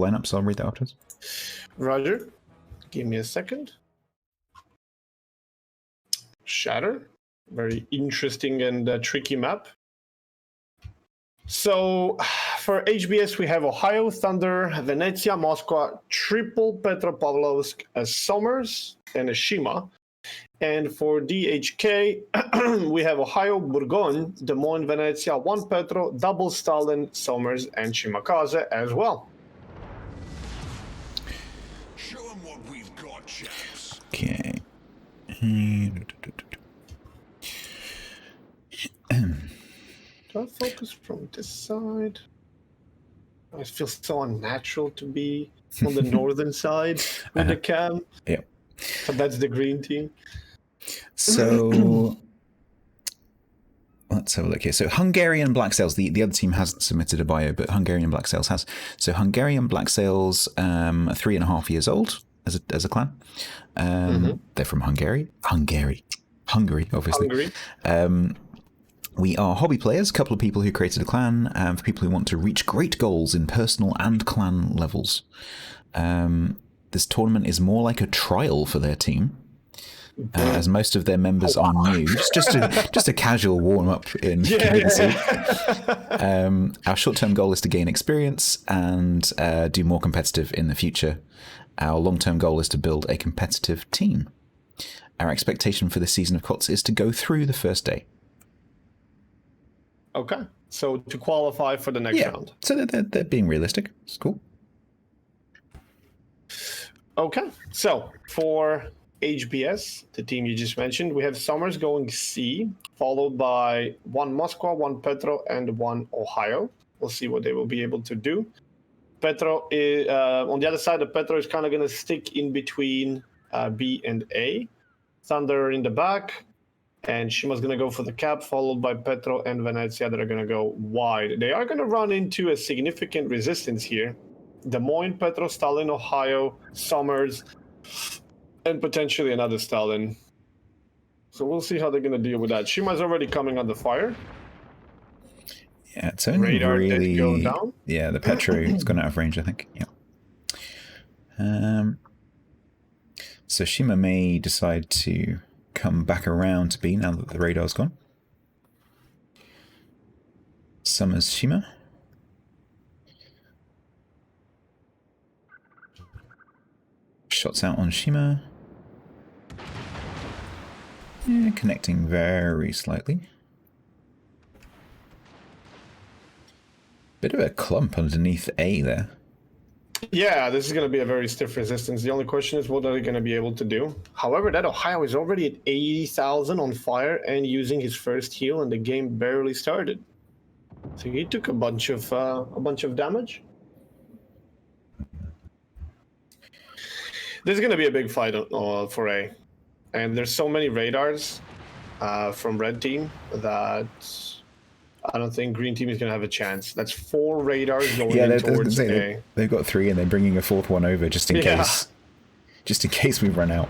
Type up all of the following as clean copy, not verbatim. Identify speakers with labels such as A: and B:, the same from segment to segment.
A: lineup, so I'll read that afterwards.
B: Roger. Give me a second. Shatter. Very interesting and tricky map. So for HBS, we have Ohio, Thunder, Venezia, Moscow, triple Petropavlovsk, a Somers, and a Shima. And for DHK, we have Ohio, Bourgogne, Des Moines, Venezia, one Petro, double Stalin, Somers, and Shimakaze as well.
C: Show them what we've got, chaps.
A: Okay.
B: Do I focus from this side? I feel so unnatural to be on the northern side with the cam.
A: Yeah.
B: But that's the green team.
A: So let's have a look here. So Hungarian Black Sails, the other team hasn't submitted a bio, but Hungarian Black Sails has. So Hungarian Black Sails, 3.5 years old as a clan. They're from Hungary, obviously.
B: Hungary.
A: We are hobby players, a couple of people who created a clan, for people who want to reach great goals in personal and clan levels. This tournament is more like a trial for their team, as most of their members are new. Just a casual warm-up in community. Our short-term goal is to gain experience and do more competitive in the future. Our long-term goal is to build a competitive team. Our expectation for this season of COTS is to go through the first day.
B: Okay, so to qualify for the next round.
A: So they're being realistic. It's cool.
B: Okay, so for HBS, the team you just mentioned, we have Somers going C, followed by one Moscow, one Petro, and one Ohio. We'll see what they will be able to do. Petro is on the other side. The Petro is kind of going to stick in between B and A. Thunder in the back. And Shima's going to go for the cap, followed by Petro and Venezia that are going to go wide. They are going to run into a significant resistance here. Des Moines, Petro, Stalin, Ohio, Somers, and potentially another Stalin. So we'll see how they're going to deal with that. Shima's already coming under fire.
A: Yeah, it's only
B: Radar
A: really...
B: did go down.
A: Yeah, the Petro has gone out of range, I think. Yeah. So Shima may decide to come back around to B now that the radar's gone. Summers Shima. Shots out on Shima. Yeah, connecting very slightly. Bit of a clump underneath A there.
B: Yeah, this is going to be a very stiff resistance. The only question is what are they going to be able to do? However, that Ohio is already at 80,000 on fire and using his first heal, and the game barely started. So he took a bunch of damage. This is going to be a big fight for A, and there's so many radars from red team that I don't think green team is going to have a chance. That's 4 radars going in towards A.
A: They've got 3 and they're bringing a 4th one over just in case. Just in case we run out.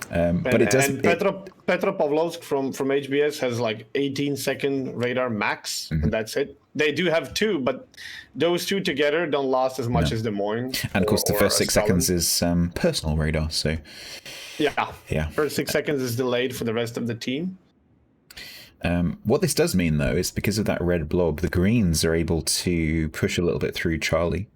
A: But it doesn't...
B: Petropavlovsk from HBS has like 18-second radar max, and that's it. They do have 2, but those 2 together don't last as much as Des Moines.
A: And of course the first 6 seconds is personal radar, so... Yeah.
B: First 6 seconds is delayed for the rest of the team.
A: What this does mean, though, is because of that red blob, the greens are able to push a little bit through Charlie.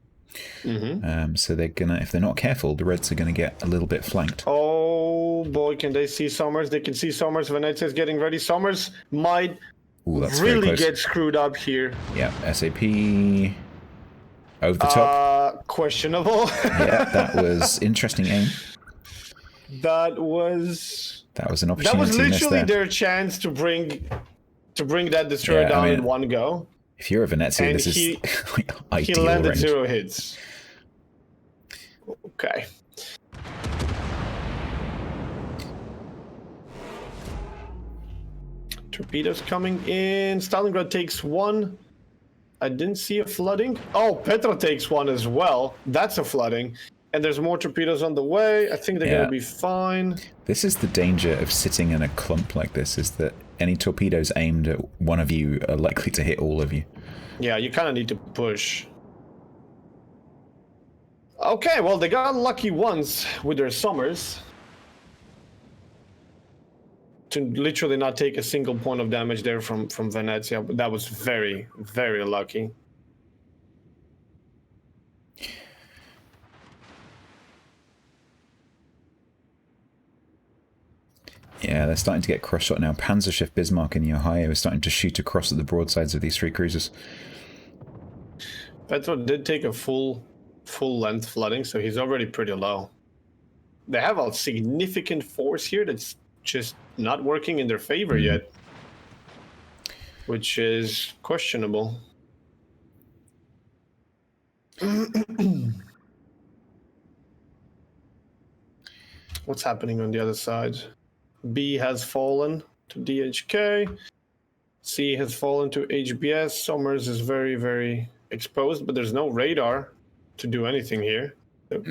A: So they're gonna, if they're not careful, the reds are gonna get a little bit flanked.
B: Oh boy, can they see Somers? They can see Somers. Venezia's getting ready. Somers might really get screwed up here.
A: Yeah, SAP over the top.
B: Questionable.
A: Yeah, that was interesting aim.
B: That was
A: an opportunity.
B: That was literally their chance to bring that destroyer down in one go.
A: If you're a Venezia, this is ideal. He
B: landed
A: range.
B: 0 hits. Okay. Torpedoes coming in. Stalingrad takes 1. I didn't see a flooding. Oh, Petra takes 1 as well. That's a flooding. And there's more torpedoes on the way. I think they're going to be fine.
A: This is the danger of sitting in a clump like this, is that any torpedoes aimed at one of you are likely to hit all of you.
B: Yeah, you kind of need to push. Okay, well, they got lucky once with their summers. To literally not take a single point of damage there from Venezia, but that was very, very lucky.
A: Yeah, they're starting to get cross-shot now. Panzerschiff Bismarck in the Ohio is starting to shoot across at the broadsides of these three cruisers.
B: Petro did take a full length flooding, so he's already pretty low. They have a significant force here that's just not working in their favor yet, which is questionable. What's happening on the other side? B has fallen to DHK. C has fallen to HBS. Summers is very, very exposed, but there's no radar to do anything here.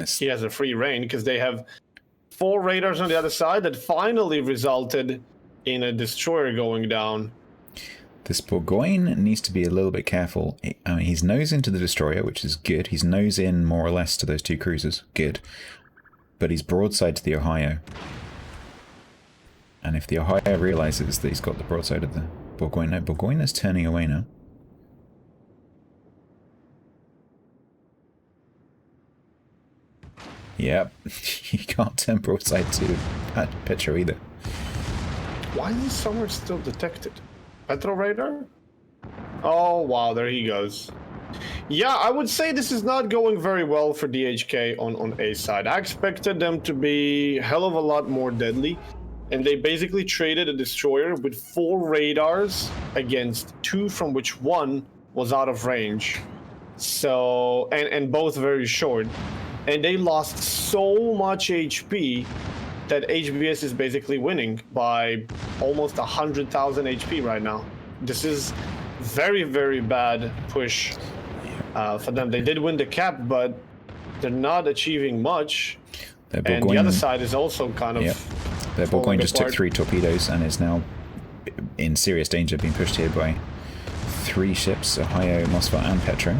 B: He has a free reign because they have 4 radars on the other side that finally resulted in a destroyer going down.
A: This Bourgogne needs to be a little bit careful. I mean, he's nose into the destroyer, which is good. He's nose in more or less to those 2 cruisers. Good. But he's broadside to the Ohio. And if the Ohio realizes that he's got the broadside of the Bourgogne, no, Bourgogne is turning away now. Yep, you can't turn broadside to Petro either.
B: Why is Summer still detected? Petro radar? Oh, wow, there he goes. Yeah, I would say this is not going very well for DHK on A side. I expected them to be a hell of a lot more deadly. And they basically traded a destroyer with 4 radars against 2 from which 1 was out of range. So, and both very short. And they lost so much HP that HBS is basically winning by almost 100,000 HP right now. This is very, very bad push for them. They did win the cap, but they're not achieving much. And the other side is also kind of...
A: Yep. Their Bourgogne just took 3 torpedoes and is now in serious danger, being pushed here by 3 ships, Ohio, Moscow, and Petro.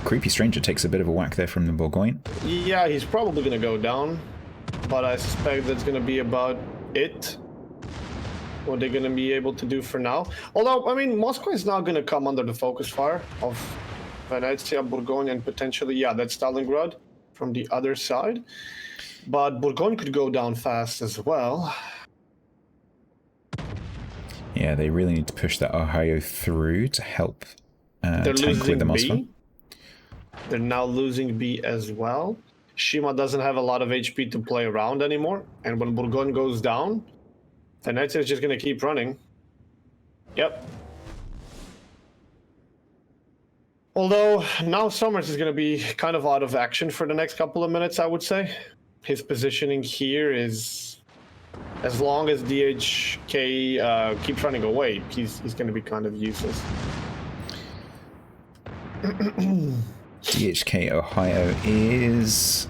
A: Creepy Stranger takes a bit of a whack there from the Bourgogne.
B: Yeah, he's probably going to go down, but I suspect that's going to be about it. What they're going to be able to do for now. Although, I mean, Moscow is now going to come under the focus fire of Venezia, Bourgogne, and potentially, yeah, that's Stalingrad from the other side. But Bourgogne could go down fast as well.
A: Yeah, they really need to push that Ohio through to help
B: They're
A: tank with the Moscow.
B: B. They're now losing B as well. Shima doesn't have a lot of HP to play around anymore. And when Bourgogne goes down, Venezia is just going to keep running. Yep. Although, now Summers is going to be kind of out of action for the next couple of minutes, I would say. His positioning here is... As long as DHK keeps running away, he's going to be kind of useless.
A: DHK Ohio is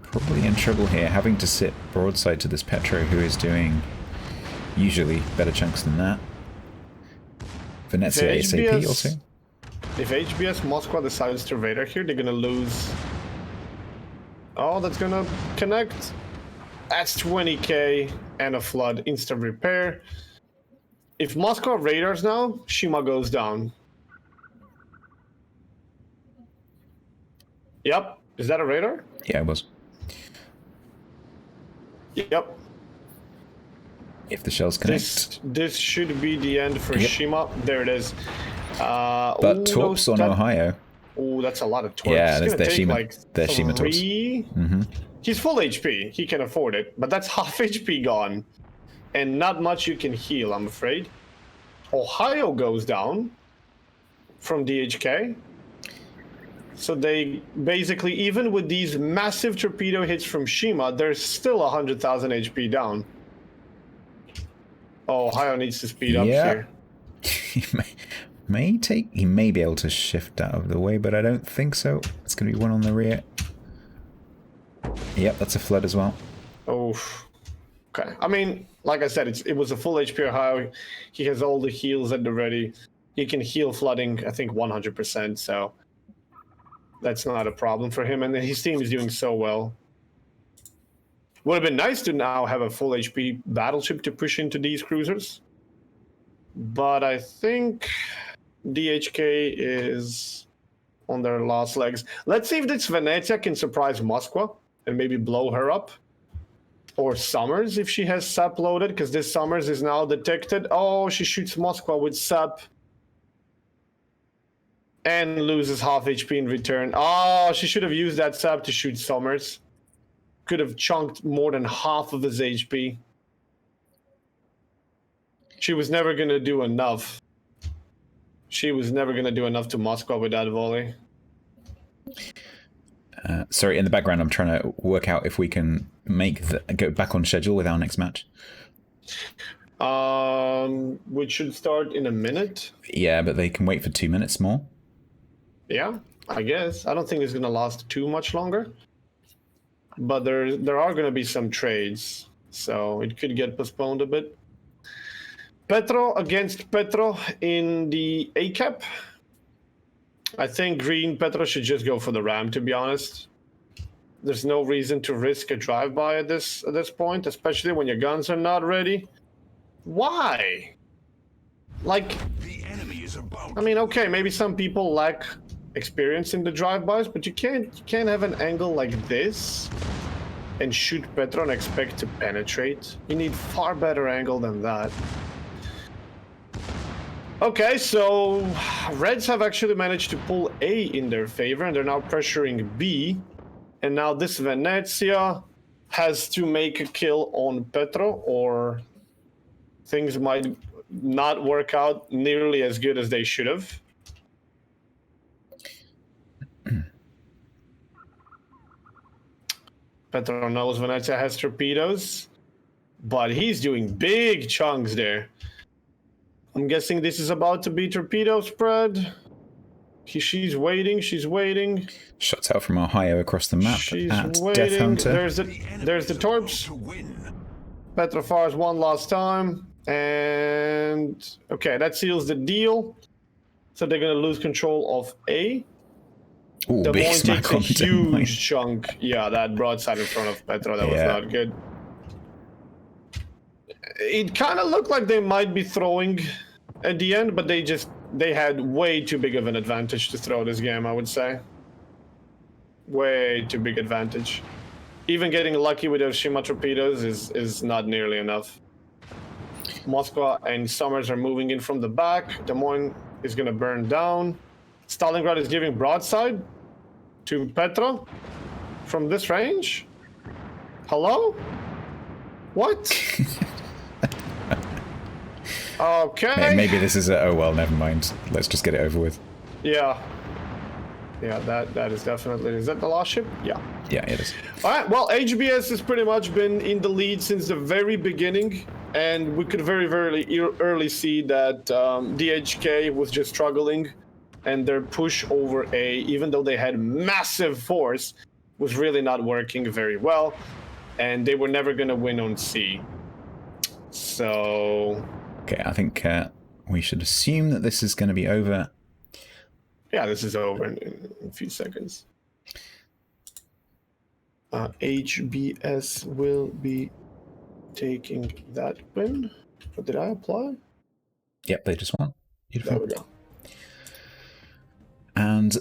A: probably in trouble here, having to sit broadside to this Petro, who is doing usually better chunks than that. Venezia ASAP also.
B: If HBS Moscow decides to radar here, they're going to lose... Oh, that's going to connect. That's 20k and a flood. Instant repair. If Moscow radars now, Shima goes down. Yep. Is that a radar?
A: Yeah, it was.
B: Yep.
A: If the shells connect.
B: This should be the end for Shima. There it is.
A: But torps on Ohio.
B: Oh, that's a lot of torps.
A: Yeah, their Shima,
B: like
A: their Shima torps.
B: He's full HP. He can afford it. But that's half HP gone. And not much you can heal, I'm afraid. Ohio goes down from DHK. So they basically, even with these massive torpedo hits from Shima, there's still 100,000 HP down. Oh, Ohio needs to speed up here.
A: He may be able to shift out of the way, but I don't think so. It's going to be one on the rear. Yep, that's a flood as well.
B: Oh, okay. I mean, like I said, it was a full HP Ohio. He has all the heals at the ready. he can heal flooding, I think, 100%, so that's not a problem for him, and his team is doing so well. Would have been nice to now have a full HP battleship to push into these cruisers, but I think DHK is on their last legs. Let's see if this Venezia can surprise Moskva and maybe blow her up. Or Summers if she has SAP loaded, because this Summers is now detected. Oh, she shoots Moskva with SAP. And loses half HP in return. Oh, she should have used that SAP to shoot Summers. Could have chunked more than half of his HP. She was never going to do enough. She was never going to do enough to Moskva with that volley.
A: Sorry, in the background, I'm trying to work out if we can go back on schedule with our next match.
B: Which should start in a minute.
A: Yeah, but they can wait for 2 minutes more.
B: Yeah, I guess. I don't think it's going to last too much longer. But there are going to be some trades, so it could get postponed a bit. Petro against Petro in the A-cap. I think green Petro should just go for the ram, to be honest. There's no reason to risk a drive-by at this point, especially when your guns are not ready. Why? Like,
C: The enemy is about.
B: I mean, okay, maybe some people lack experience in the drive-bys, but you can't have an angle like this and shoot Petro and expect to penetrate. You need far better angle than that. Okay, so Reds have actually managed to pull A in their favor, and they're now pressuring B. And now this Venezia has to make a kill on Petro, or things might not work out nearly as good as they should have. Petro knows Venezia has torpedoes, but he's doing big chunks there. I'm guessing this is about to be torpedo spread. She's waiting.
A: Shots out from Ohio across the map
B: She's
A: at
B: waiting.
A: Death Hunter.
B: There's the torps.
C: To win.
B: Petro fires one last time. And okay, that seals the deal. So they're going to lose control of A.
A: Ooh,
B: Des
A: big
B: Moines
A: smack
B: takes a
A: on Des Moines.
B: huge chunk. Yeah, that broadside in front of Petro, that was
A: Yeah.
B: not good. It kind of looked like they might be throwing at the end, but they had way too big of an advantage to throw this game, I would say. Way too big advantage. Even getting lucky with those Shima torpedoes is not nearly enough. Moskva and Summers are moving in from the back. Des Moines is going to burn down. Stalingrad is giving broadside to Petro from this range. Hello? What? Okay.
A: Maybe this is oh well, never mind. Let's just get it over with.
B: Yeah. Yeah, that is definitely... Is that the last ship? Yeah.
A: Yeah, it is.
B: All right, well, HBS has pretty much been in the lead since the very beginning, and we could very, very early see that DHK was just struggling, and their push over A, even though they had massive force, was really not working very well, and they were never going to win on C. So...
A: Okay, I think we should assume that this is going to be over.
B: Yeah, this is over in a few seconds. HBS will be taking that win. What did I apply?
A: Yep, they just won. Beautiful.
B: There we go.
A: And